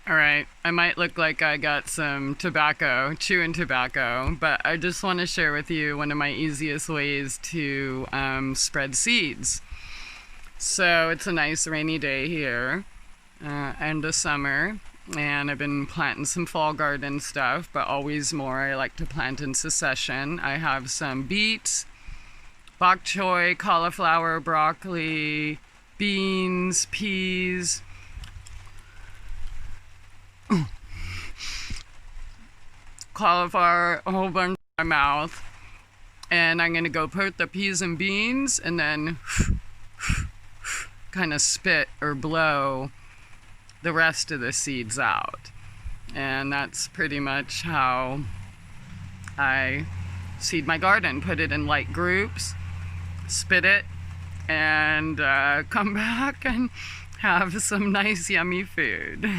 All right, I might look like I got some tobacco, chewing tobacco, but I just want to share with you one of my easiest ways to spread seeds. So it's a nice rainy day here, end of summer, and I've been planting some fall garden stuff, but always more I like to plant in succession. I have some beets, bok choy, cauliflower, broccoli, beans, peas, cauliflower, a whole bunch in my mouth. And I'm gonna go put the peas and beans and then kind of spit or blow the rest of the seeds out. And that's pretty much how I seed my garden. Put it in light groups, spit it, and come back and have some nice yummy food.